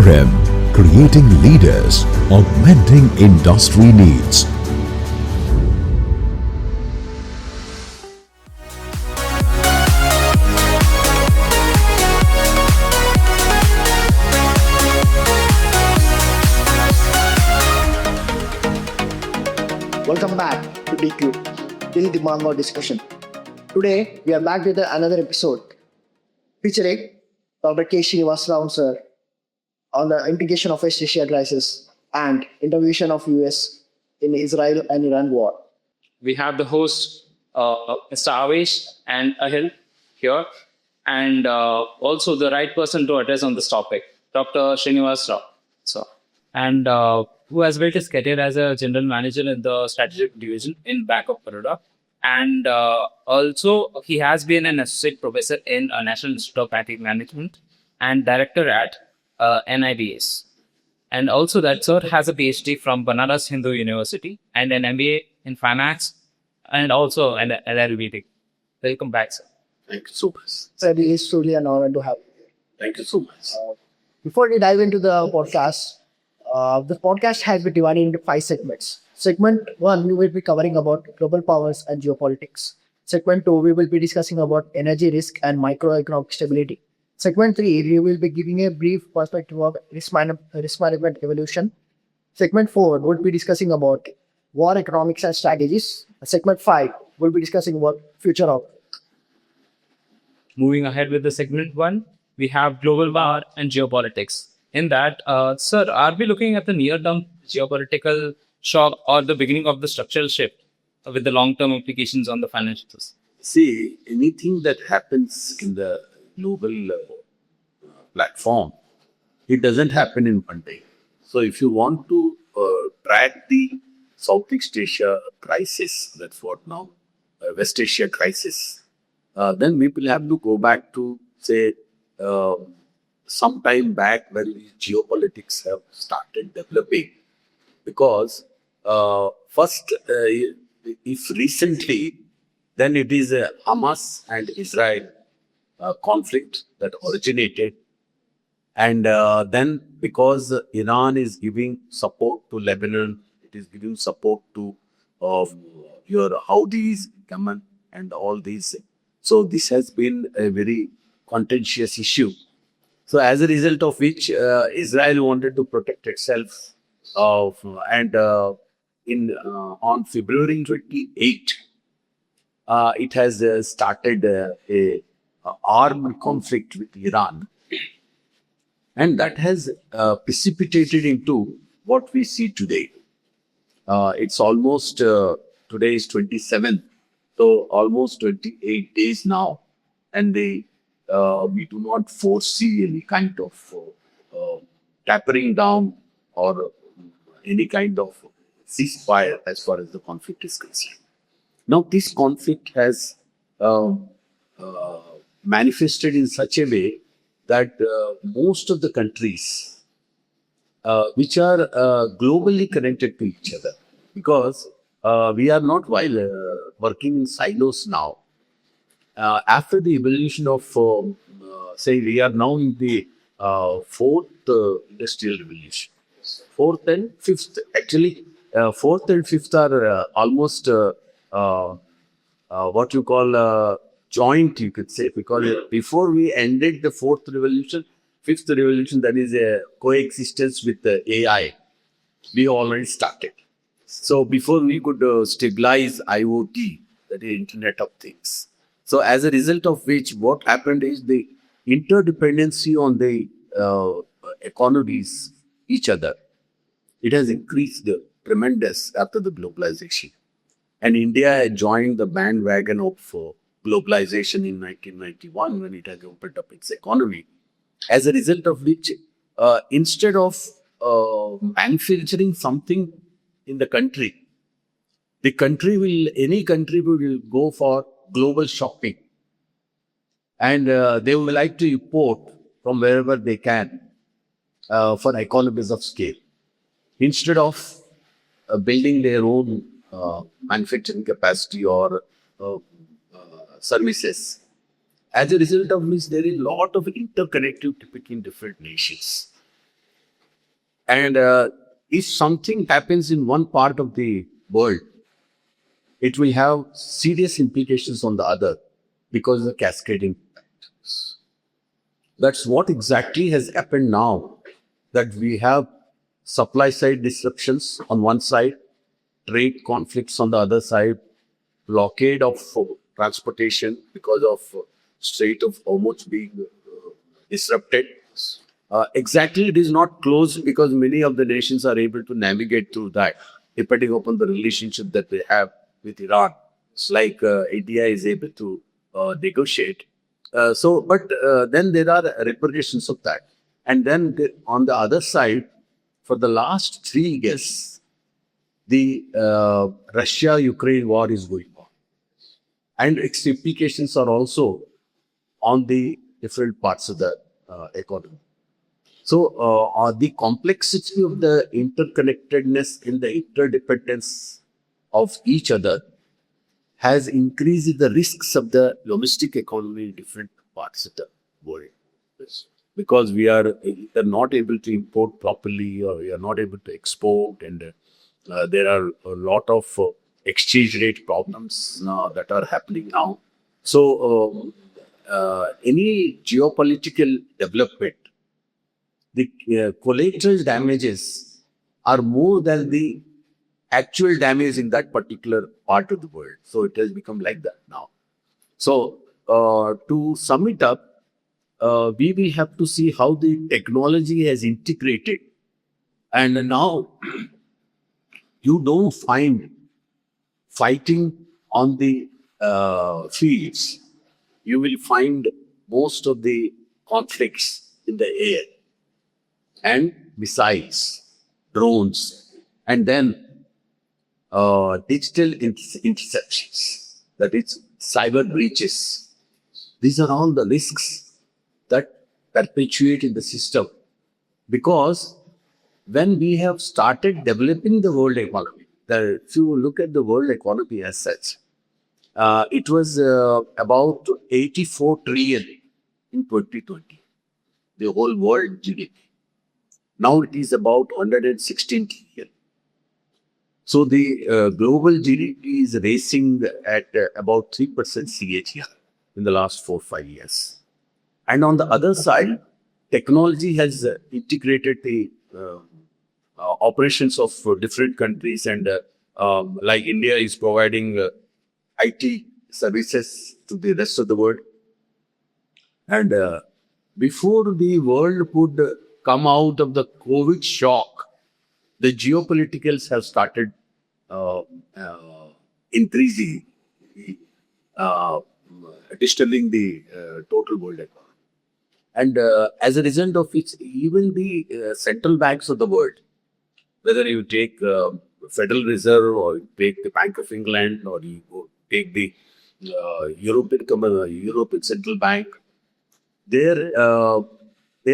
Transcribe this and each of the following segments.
IIRM, creating leaders, augmenting industry needs. Welcome back to DQ, Dil Dimaag discussion. Today, we are back with another episode featuring Dr. K. Srinivas Rao sir on the integration of West Asia crisis and intervention of US in Israel and Iran war. We have the host, Mr. Avesh and Ahil here, and also the right person to address on this topic, Dr. Srinivas Rao. And who has built his career as a general manager in the strategic division in Bank of Baroda. And also, he has been an associate professor in National Institute of Patent Management and director at NIBS. And also, that sir has a PhD from Banaras Hindu University and an MBA in finance and also an LLB. Welcome back, sir. Thank you so much. Sir, it is truly an honor to have you. Thank you so much. Before we dive into the podcast has been divided into 5 segments. Segment 1, we will be covering about global powers and geopolitics. Segment 2, we will be discussing about energy risk and microeconomic stability. Segment 3, we will be giving a brief perspective of risk management evolution. Segment 4, we'll be discussing about war economics and strategies. Segment 5, we'll be discussing about future outlook. Moving ahead with the segment 1, we have global power and geopolitics. In that, sir, are we looking at the near-term geopolitical shock or the beginning of the structural shift with the long-term implications on the financials? See, anything that happens in the global platform, it doesn't happen in one day. So if you want to track the Southeast Asia crisis, that's what now, West Asia crisis, then we will have to go back to, say, some time back when the geopolitics have started developing. Because first, if recently, then it is a Hamas and Israel conflict that originated. And then because Iran is giving support to Lebanon, it is giving support to your Houthis, Yemen, and all these. So this has been a very contentious issue. So as a result of which, Israel wanted to protect itself. On February 28, it has started a armed conflict with Iran. And that has precipitated into what we see today. It's almost, today is 27th, so almost 28 days now. And we do not foresee any kind of tapering down or any kind of ceasefire as far as the conflict is concerned. Now, this conflict has manifested in such a way that most of the countries which are globally connected to each other, because we are not working in silos now. After the evolution of, say, we are now in the fourth industrial revolution. Fourth and fifth, actually, fourth and fifth are almost what you call joint, you could say, because before we ended the fourth revolution, fifth revolution, that is a coexistence with the AI, we already started. So before we could stabilize IoT, that is Internet of Things. So as a result of which, what happened is the interdependency on the economies, each other, it has increased tremendous after the globalization. And India joined the bandwagon of globalization in 1991 when it has opened up its economy. As a result of which, instead of manufacturing something in the country, any country will go for global shopping. And they would like to import from wherever they can for economies of scale. Instead of building their own manufacturing capacity or services. As a result of which, there is a lot of interconnectivity between different nations. And if something happens in one part of the world, it will have serious implications on the other because of the cascading. That's what exactly has happened now, that we have supply side disruptions on one side, trade conflicts on the other side, blockade of transportation because of Strait of Hormuz being disrupted. Exactly, it is not closed because many of the nations are able to navigate through that, depending upon the relationship that they have with Iran. It's like India is able to negotiate. But then there are repercussions of that. And then on the other side, for the last 3 years, the Russia-Ukraine war is going on. And its implications are also on the different parts of the economy. So, the complexity of the interconnectedness in the interdependence of each other has increased the risks of the domestic economy in different parts of the world. Because we are either not able to import properly or we are not able to export, and there are a lot of exchange rate problems that are happening now. So, any geopolitical development, the collateral damages are more than the actual damage in that particular part of the world. So it has become like that now. So to sum it up, we will have to see how the technology has integrated. And now you don't find fighting on the fields. You will find most of the conflicts in the air and missiles, drones, and then digital interceptions, that is, cyber breaches. These are all the risks that perpetuate in the system, because when we have started developing the world economy, if you look at the world economy as such, it was about 84 trillion in 2020, the whole world GDP. Now it is about 116 trillion. So the global GDP is racing at about 3% CAGR in the last 4 or 5 years. And on the other side, technology has integrated the operations of different countries, and like India is providing IT services to the rest of the world. And before the world could come out of the COVID shock, the geopoliticals have started increasing, uh, disturbing the total world economy. And as a result of it, even the central banks of the world, whether you take Federal Reserve or you take the Bank of England or you take the European Central Bank, they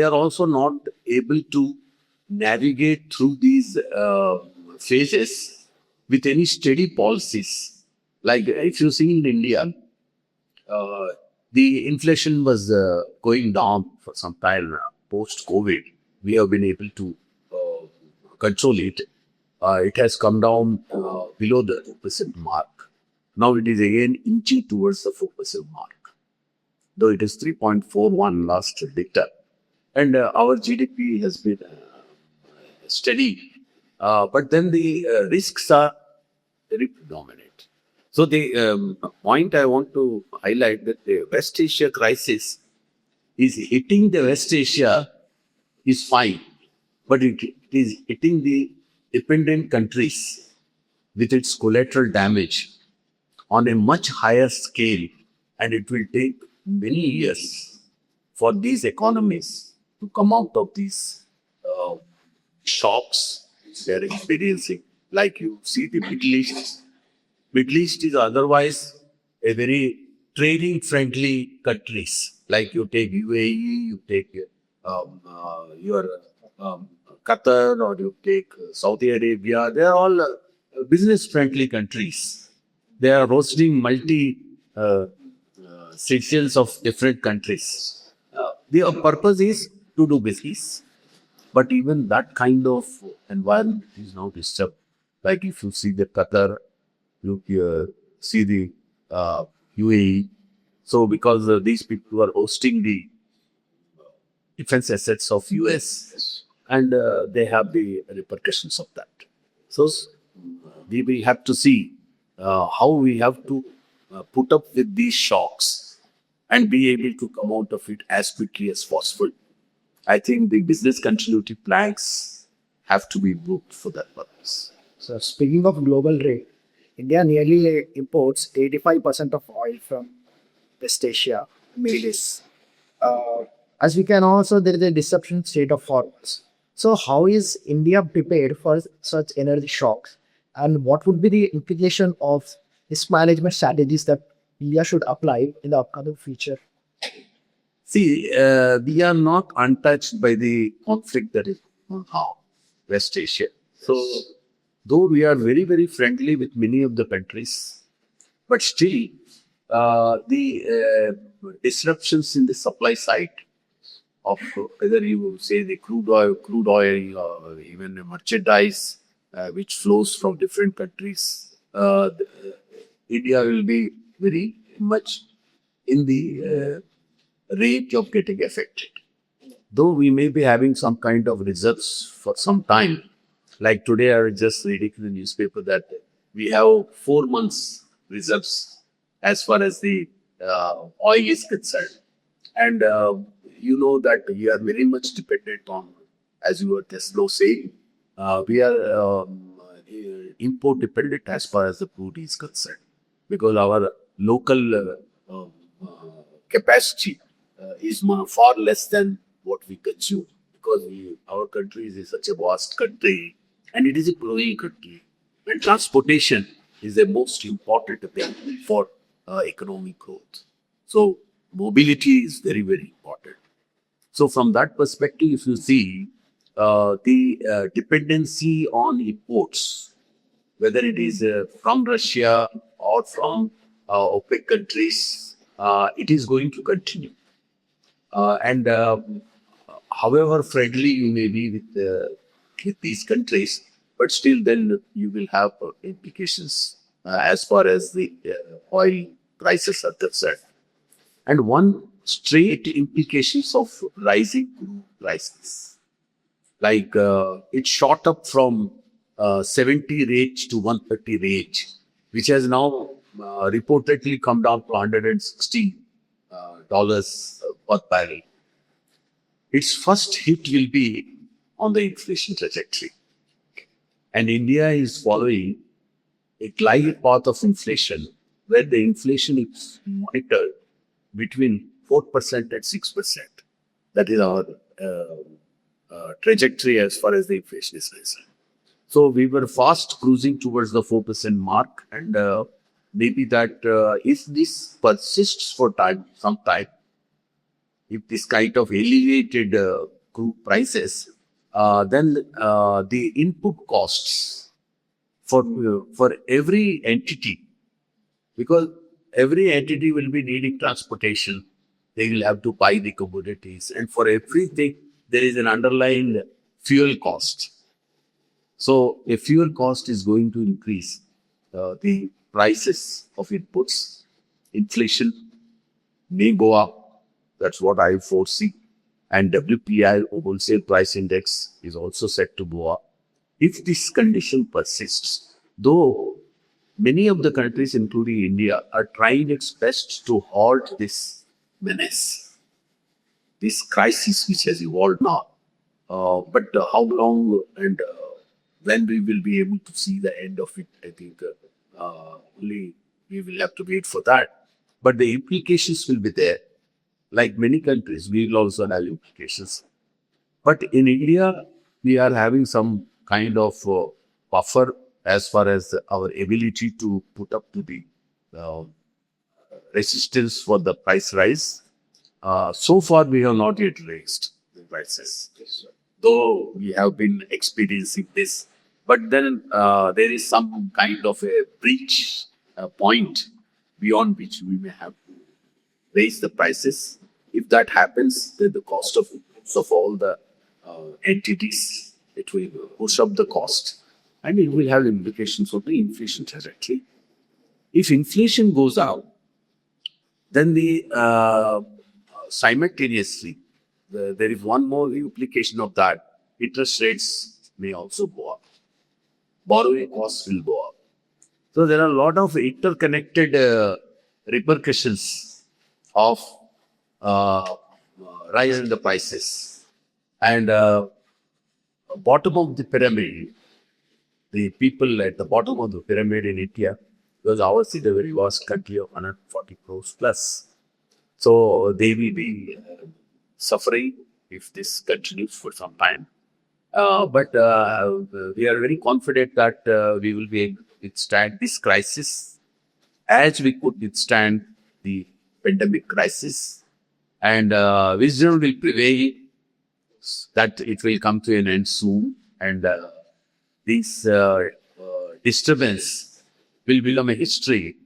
are also not able to navigate through these phases with any steady policies. Like if you see in India, the inflation was going down for some time post COVID. We have been able to control it. It has come down below the 2% mark. Now it is again inching towards the 4% mark, though it is 3.41 last data. And our GDP has been steady, but then the risks are very predominant. So the point I want to highlight that the West Asia crisis is hitting the West Asia is fine, but it is hitting the dependent countries with its collateral damage on a much higher scale, and it will take many years for these economies to come out of these shocks they are experiencing. Like you see the Middle East. Middle East is otherwise a very trading friendly countries. Like you take UAE, you take your Qatar, or you take Saudi Arabia. They are all business friendly countries. They are hosting multi citizens of different countries. Their purpose is to do business. But even that kind of environment is now disturbed. Like if you see the Qatar, you see the UAE. So because these people are hosting the defense assets of US, and they have the repercussions of that. So we will have to see how we have to put up with these shocks and be able to come out of it as quickly as possible. I think the business continuity plans have to be booked for that purpose. So speaking of global trade, India nearly imports 85% of oil from West Asia, Middle East. As we can also, there is a disruption state of farmers. So how is India prepared for such energy shocks? And what would be the implication of risk management strategies that India should apply in the upcoming future? See, we are not untouched by the conflict that is on West Asia. So, though we are very, very friendly with many of the countries, but still, the disruptions in the supply side of whether you say the crude oil, or even the merchandise, which flows from different countries, India will be very much in the rate of getting affected. Though we may be having some kind of reserves for some time, like today I was just reading in the newspaper that we have 4 months reserves as far as the oil is concerned. And you know that we are very much dependent on, as you were just now saying, we are import dependent as far as the crude is concerned, because our local capacity is far less than what we consume, because our country is such a vast country and it is a growing country, and transportation is the most important thing for economic growth. So mobility is very, very important. So from that perspective, if you see the dependency on imports, whether it is from Russia or from OPEC countries, it is going to continue. And however friendly you may be with these countries, but still then you will have implications as far as the oil prices are concerned. And one straight implications of rising crude prices, like it shot up from 70 range to 130 range, which has now reportedly come down to $160 per barrel. Its first hit will be on the inflation trajectory. And India is following a glide path of inflation, where the inflation is monitored between 4% and 6%. That is our trajectory as far as the inflation is concerned. So we were fast cruising towards the 4% mark, and maybe that if this persists for some time, if this kind of elevated crude prices, then the input costs for every entity, because every entity will be needing transportation, they will have to buy the commodities, and for everything there is an underlying fuel cost. So a fuel cost is going to increase the prices of inputs. Inflation may go up. That's what I foresee. And WPI, wholesale price index, is also set to go up. If this condition persists, though many of the countries, including India, are trying its best to halt this menace, this crisis which has evolved now. But how long and when we will be able to see the end of it, I think only we will have to wait for that. But the implications will be there. Like many countries, we will also have implications. But in India, we are having some kind of buffer as far as our ability to put up to the uh, resistance for the price rise. So far, we have not yet raised the prices, though we have been experiencing this. But then there is some kind of a breach point beyond which we may have to raise the prices. If that happens, then the cost of all the entities. It will push up the cost, and it will have implications on the inflation directly. If inflation goes up, then simultaneously there is one more implication of that. Interest rates may also go up. Borrowing costs will go up. So there are a lot of interconnected repercussions of uh, rise in the prices. And bottom of the pyramid, the people at the bottom of the pyramid in India, because ours is a very vast country of 140 crores plus. So they will be suffering if this continues for some time. But we are very confident that we will be able to withstand this crisis as we could withstand the pandemic crisis. And wisdom will prevail that it will come to an end soon. And this disturbance will become a history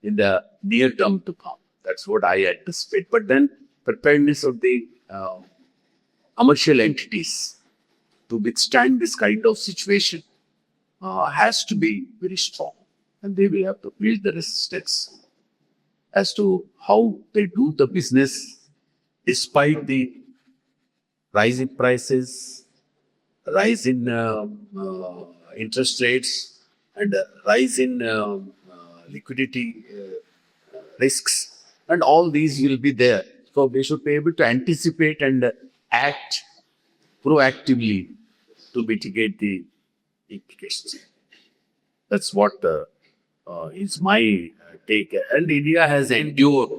in the near term to come. That's what I anticipate. But then preparedness of the commercial entities to withstand this kind of situation has to be very strong. And they will have to build the resistance as to how they do the business despite the rise in prices, rise in interest rates, and rise in liquidity risks. And all these will be there. So they should be able to anticipate and act proactively to mitigate the implications. That's what is my take. And India has endured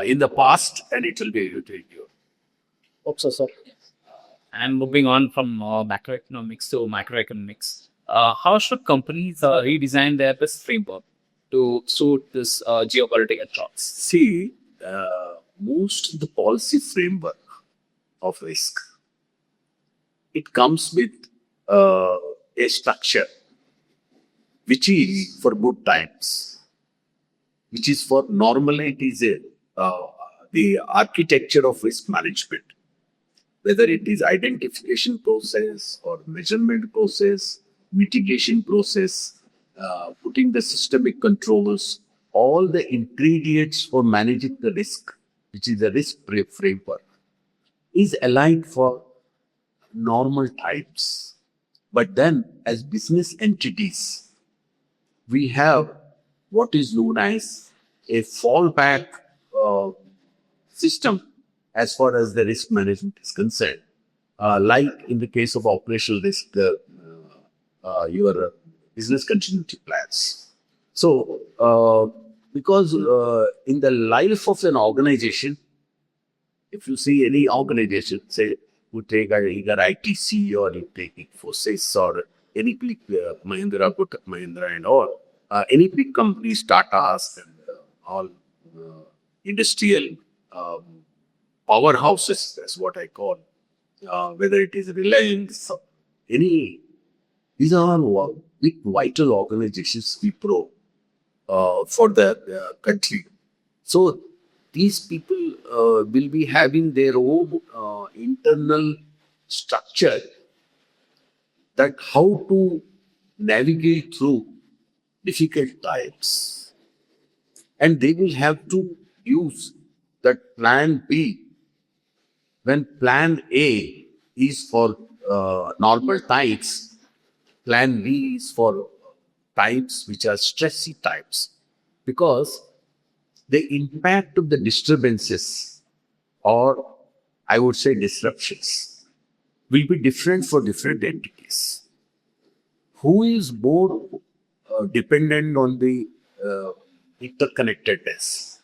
in the past, and it will be able to endure. Hope so, sir. And moving on from macroeconomics to microeconomics, how should companies redesign their business framework to suit this geopolitical shocks? See, most the policy framework of risk, it comes with a structure which is for good times, which is for normal. It is the architecture of risk management. Whether it is identification process or measurement process, mitigation process, putting the systemic controllers, all the ingredients for managing the risk, which is the risk framework, is aligned for normal times. But then, as business entities, we have what is known as a fallback system as far as the risk management is concerned. Like in the case of operational risk, your business continuity plans. So, because in the life of an organization, if you see any organization, say, you take either ITC or you take Infosys or any big Mahindra, Kotak Mahindra and all, any big companies, Tata's and all industrial powerhouses, that's what I call, whether it is Reliance, any, these are big vital organizations, Wipro, for the country. So these people will be having their own internal structure that how to navigate through difficult times. And they will have to use that plan B when plan A is for normal times, plan B is for times which are stressy times. Because the impact of the disturbances, or I would say disruptions, will be different for different entities. Who is more dependent on the interconnectedness,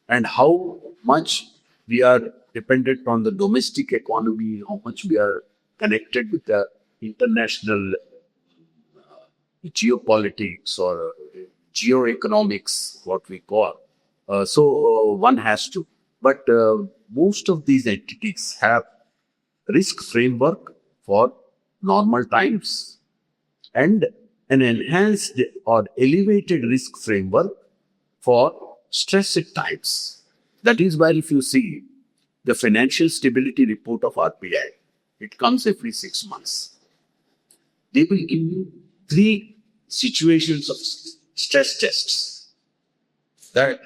and how much we are dependent on the domestic economy, how much we are connected with the international geopolitics or geoeconomics, what we call. So one has to. But most of these entities have risk framework for normal times and an enhanced or elevated risk framework for stressed times. That is why if you see the financial stability report of RBI. It comes every 6 months. They will give you 3 situations of stress tests. That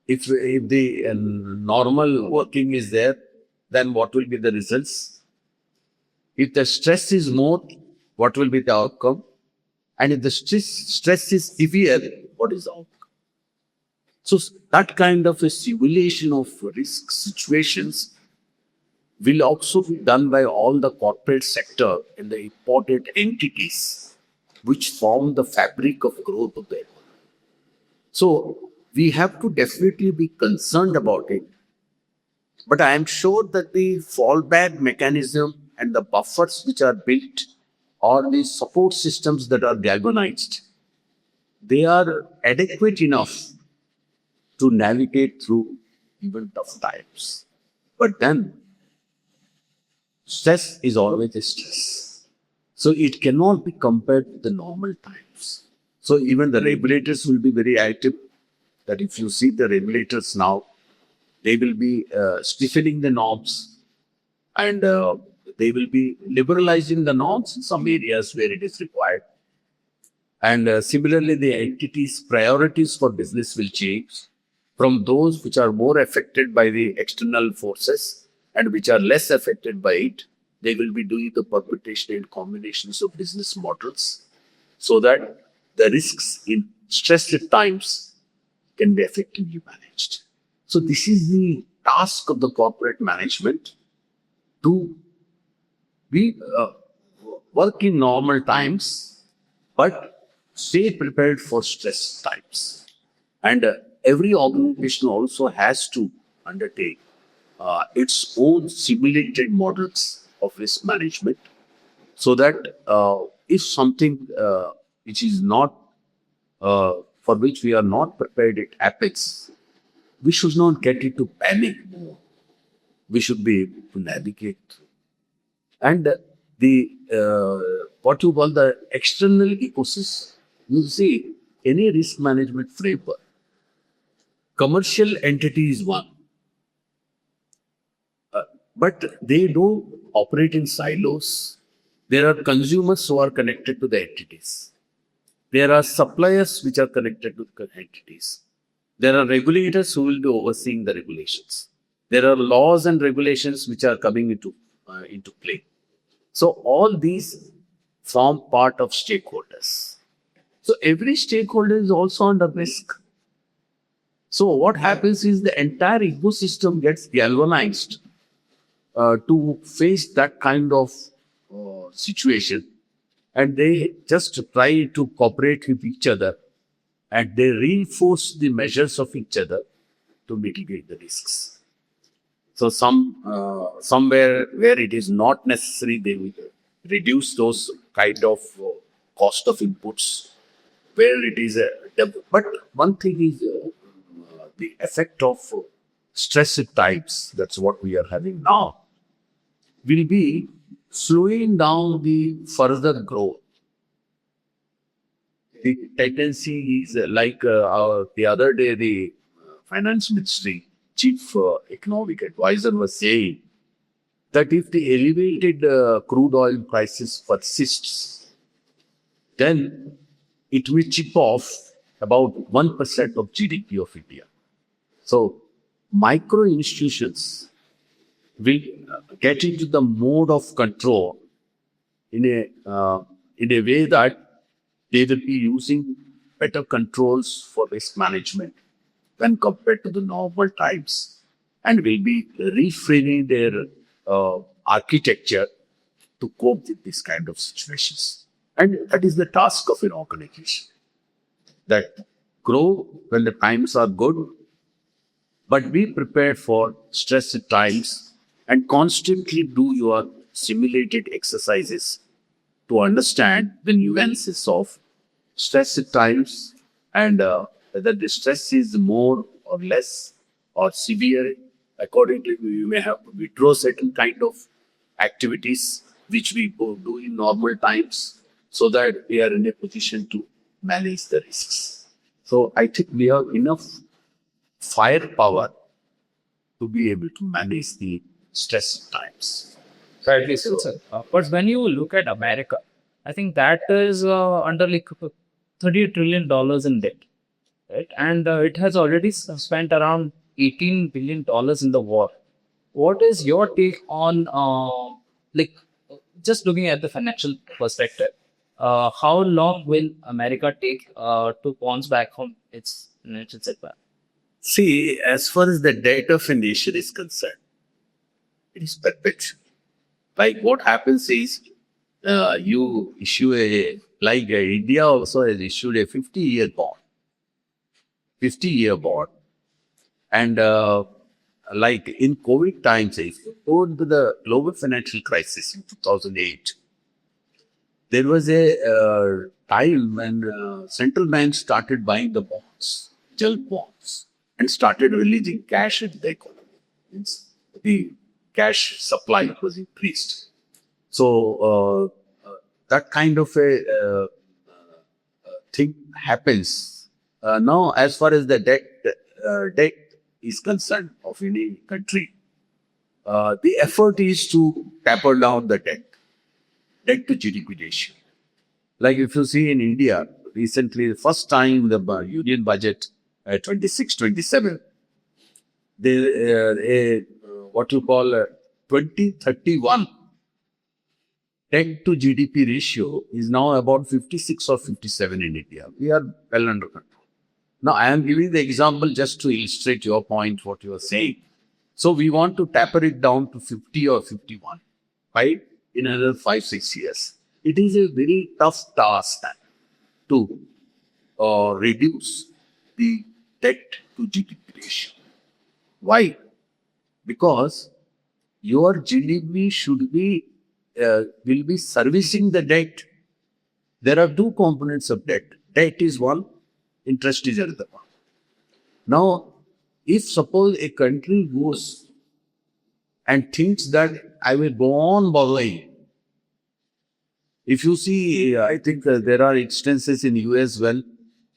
if the normal working is there, then what will be the results? If the stress is more, what will be the outcome? And if the stress is severe, what is the outcome? So that kind of a simulation of risk situations will also be done by all the corporate sector and the important entities which form the fabric of growth of the economy. So we have to definitely be concerned about it. But I am sure that the fallback mechanism and the buffers which are built or the support systems that are galvanized, they are adequate enough to navigate through even tough times. But then, stress is always a stress. So it cannot be compared with the normal times. So even the regulators will be very active. That if you see the regulators now, they will be stiffening the norms and they will be liberalizing the norms in some areas where it is required. And similarly, the entities' priorities for business will change from those which are more affected by the external forces and which are less affected by it. They will be doing the permutation and combinations of business models so that the risks in stressed times can be effectively managed. So this is the task of the corporate management to be work in normal times, but stay prepared for stress times. And every organization also has to undertake its own simulated models of risk management so that if something which is not, for which we are not prepared, it happens, we should not get into panic. We should be able to navigate. And what you call the external ecosystem, you see any risk management framework. Commercial entity is one, but they don't operate in silos. There are consumers who are connected to the entities. There are suppliers which are connected to the entities. There are regulators who will be overseeing the regulations. There are laws and regulations which are coming into play. So all these form part of stakeholders. So every stakeholder is also under risk. So what happens is the entire ecosystem gets galvanized to face that kind of situation, and they just try to cooperate with each other, and they reinforce the measures of each other to mitigate the risks. So somewhere where it is not necessary, they will reduce those kind of cost of inputs. Where it is but one thing is the effect of stress at times. That's what we are having now. Will be slowing down the further growth. The tendency is like the other day, the finance ministry chief economic advisor was saying that if the elevated crude oil prices persists, then it will chip off about 1% of GDP of India. So micro institutions will get into the mode of control in a way that they will be using better controls for risk management when compared to the normal times, and will be reframing their architecture to cope with this kind of situations. And that is the task of an organization, that grow when the times are good, but be prepared for stressed times and constantly do your simulated exercises to understand the nuances of stressed times and whether the stress is more or less or severe. Accordingly, we may have to withdraw certain kind of activities which we do in normal times so that we are in a position to manage the risks. So I think we have enough firepower to be able to manage the stress times. Rightly said, sir. But when you look at America, I think that is under like $30 trillion in debt, right? And it has already spent around $18 billion in the war. What is your take on like just looking at the financial perspective? How long will America take to bounce back from its financial setback? See, as far as the debt of a nation is concerned, it is perpetual. Like what happens is, you issue India also has issued a 50-year bond, 50-year bond. And like in COVID times, if you go into the global financial crisis in 2008, there was a time when central banks started buying the bonds, junk bonds, and started releasing cash into the economy. Means the cash supply was increased. So that kind of a thing happens. Now, as far as the debt is concerned of any country, the effort is to taper down the debt to GDP ratio. Like if you see in India, recently, the first time the union budget, 26, 27, what you call 2031 debt to GDP ratio is now about 56 or 57 in India. We are well under control. Now, I am giving the example just to illustrate your point, what you are saying. So, we want to taper it down to 50 or 51, right? In another 5, 6 years. It is a very tough task to reduce the debt to GDP ratio. Why? Because your GDP should be will be servicing the debt. There are two components of debt. Debt is one, interest is another one. Now, if suppose a country goes and thinks that I will go on borrowing, if you see, I think there are instances in US when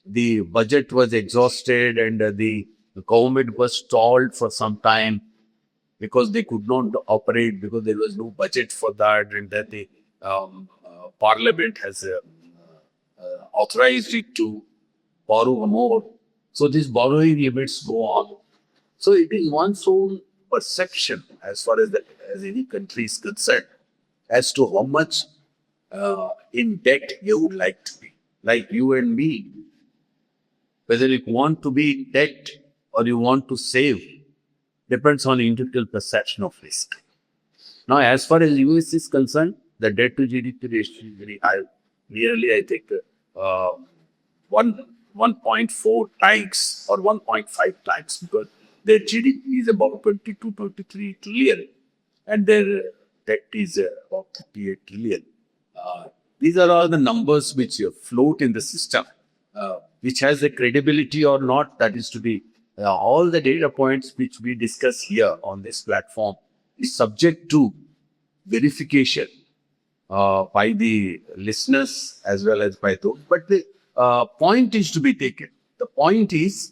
the budget was exhausted and the government was stalled for some time because they could not operate because there was no budget for that, and that the parliament has authorized it to borrow more. So these borrowing limits go on. So it is one's own perception as far as any country is concerned as to how much in debt you would like to be. Like you and me, whether you want to be in debt or you want to save depends on individual perception of risk. Now, as far as US is concerned, the debt to GDP ratio is very high. Nearly, I think, 1.4 times or 1.5 times, because their GDP is about 22, 23 trillion and their debt is about 58 trillion. These are all the numbers which float in the system, which has the credibility or not, that is to be all the data points which we discuss here on this platform is subject to verification by the listeners as well as by those. But the point is to be taken. The point is,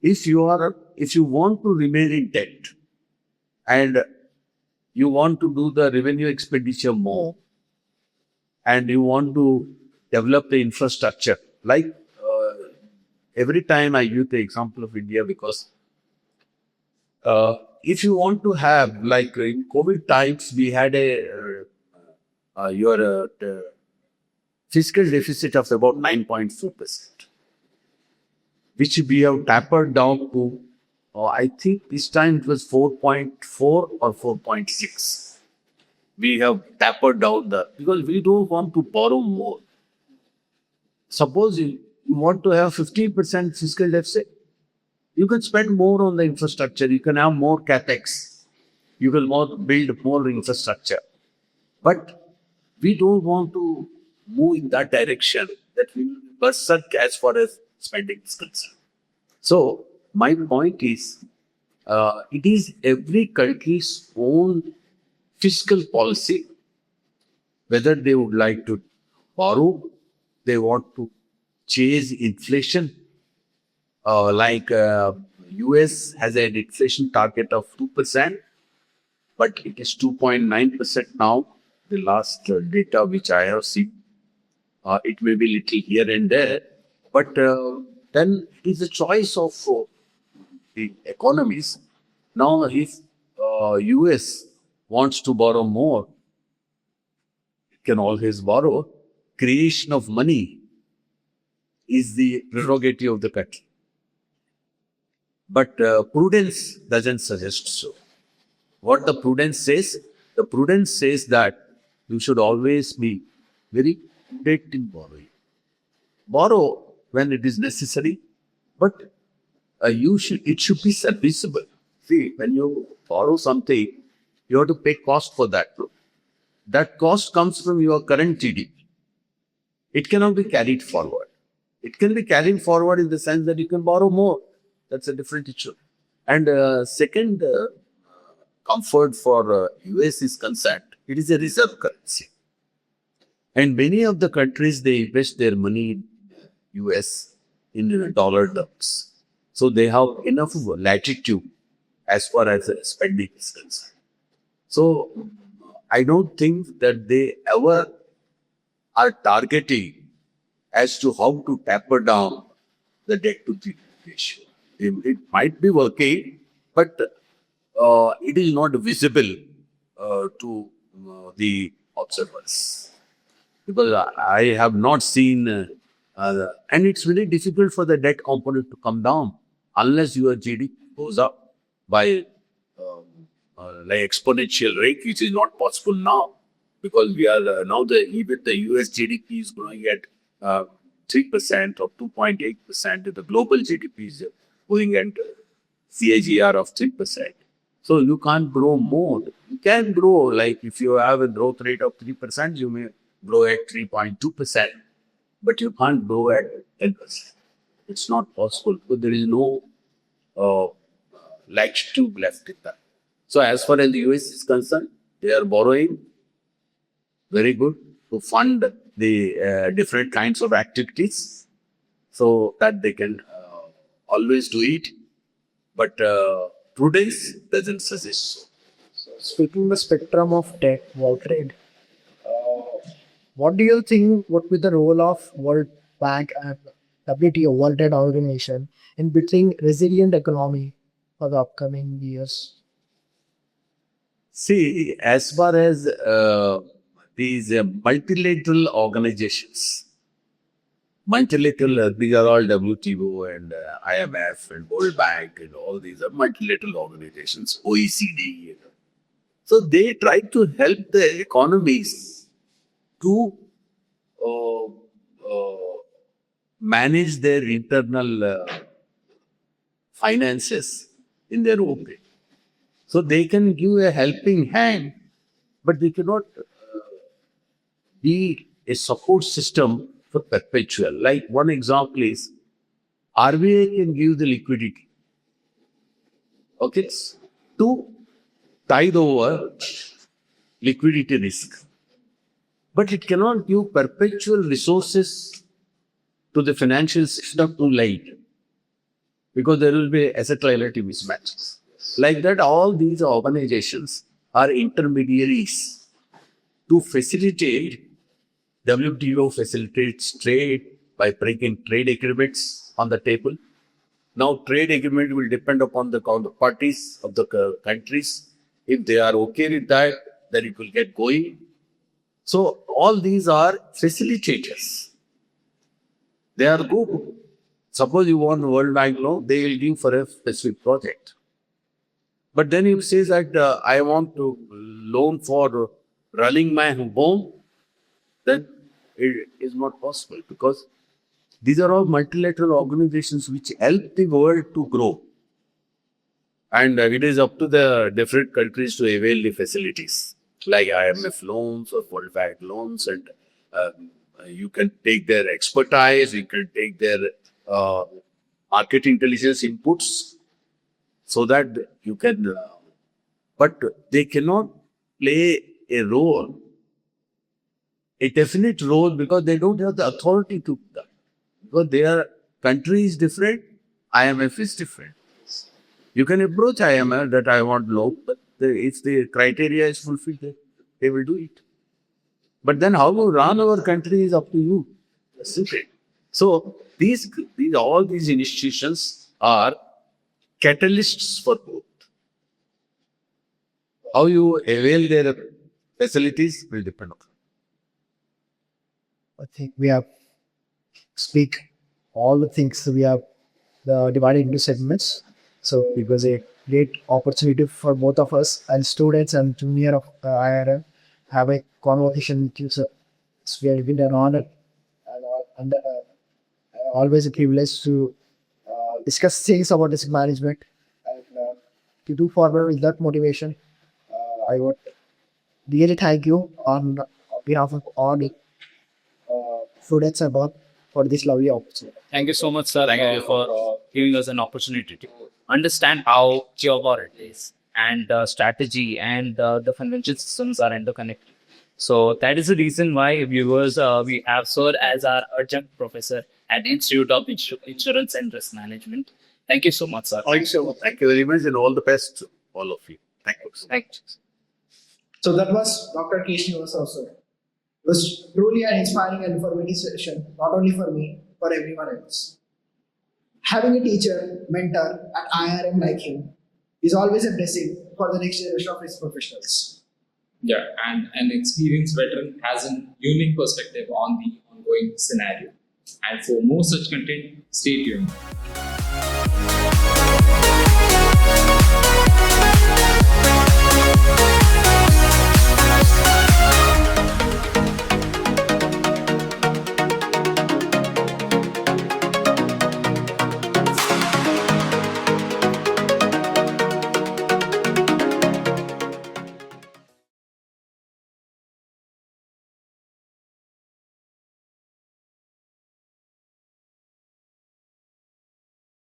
if you want to remain in debt and you want to do the revenue expenditure more and you want to develop the infrastructure, like every time I use the example of India because if you want to have, like in COVID times, we had your fiscal deficit of about 9.4%, which we have tapered down to, I think this time it was 4.4 or 4.6. We have tapered down because we don't want to borrow more. Suppose you want to have 15% fiscal deficit, you can spend more on the infrastructure. You can have more capex. You will build more infrastructure. But we don't want to move in that direction, that we will berserk as far as spending is concerned. So my point is, it is every country's own fiscal policy, whether they would like to borrow, they want to chase inflation, like US has an inflation target of 2%, but it is 2.9% now. The last data which I have seen, it may be little here and there, but then it is a choice of the economies. Now, if US wants to borrow more, it can always borrow. Creation of money is the prerogative of the country. But prudence doesn't suggest so. What the prudence says? The prudence says that you should always be very prudent in borrowing. Borrow when it is necessary, but it should be serviceable. See, when you borrow something, you have to pay cost for that. That cost comes from your current GDP. It cannot be carried forward. It can be carried forward in the sense that you can borrow more. That's a different issue. And second comfort for US is concerned, it is a reserve currency. And many of the countries, they invest their money in US in dollar terms. So they have enough latitude as far as spending is concerned. So I don't think that they ever are targeting as to how to taper down the debt to GDP ratio. It might be working, but it is not visible to the observers. Because I have not seen, and it's really difficult for the debt component to come down unless your GDP goes up by like exponential rate, which is not possible now, because we are now even the US GDP is growing at 3% or 2.8%. The global GDP is going at CAGR of 3%. So you can't grow more. You can grow, like if you have a growth rate of 3%, you may grow at 3.2%, but you can't grow at 10%. It's not possible because there is no latitude left in that. So as far as the US is concerned, they are borrowing very good to fund the different kinds of activities so that they can always do it. But prudence doesn't suggest so. Speaking the spectrum of debt, World Trade, what do you think would be the role of World Bank and WTO, World Trade Organization, in building resilient economy for the upcoming years? See, as far as these multilateral organizations, these are all WTO and IMF and World Bank and all these are multilateral organizations, OECD. So they try to help the economies to manage their internal finances in their own way. So they can give a helping hand, but they cannot be a support system for perpetual. Like one example is RBI can give the liquidity, okay, to tide over liquidity risk. But it cannot give perpetual resources to the financial system too late because there will be asset liability mismatches. Like that, all these organizations are intermediaries to facilitate. WTO facilitates trade by bringing trade agreements on the table. Now, trade agreement will depend upon the counterparties of the countries. If they are okay with that, then it will get going. So, all these are facilitators. They are good. Suppose you want World Bank loan, they will give for a specific project. But then you say that I want to loan for running my home, then it is not possible because these are all multilateral organizations which help the world to grow. And it is up to the different countries to avail the facilities like IMF loans or World Bank loans. And you can take their expertise, you can take their market intelligence inputs so that you can, but they cannot play a role, a definite role, because they don't have the authority to do that. Because their country is different, IMF is different. You can approach IIMR that I want low, but if the criteria is fulfilled, they will do it. But then how to run our country is up to you. Simply. So all these institutions are catalysts for growth. How you avail their facilities will depend on. I think we have speak all the things we have divided into segments. So it was a great opportunity for both of us and students and junior of IIRM have a conversation with you. So it's been an honor and always a privilege to discuss things about risk management and to do forward with that motivation. I would really thank you on behalf of all the students above for this lovely opportunity. Thank you so much, sir, for giving us an opportunity to understand how geopolitics is and strategy and the financial systems are interconnected. So that is the reason why viewers we have sir as our adjunct professor at Institute of Insurance and Risk Management. Thank you so much, sir. Thank you very much and all the best to all of you. Thank you. Thank you. So that was Dr. K. Srinivas Rao, sir. It was truly an inspiring and informative session, not only for me, for everyone else. Having a teacher, mentor at IIRM like him is always a blessing for the next generation of risk professionals. Yeah, and an experienced veteran has a unique perspective on the ongoing scenario. And for more such content, stay tuned.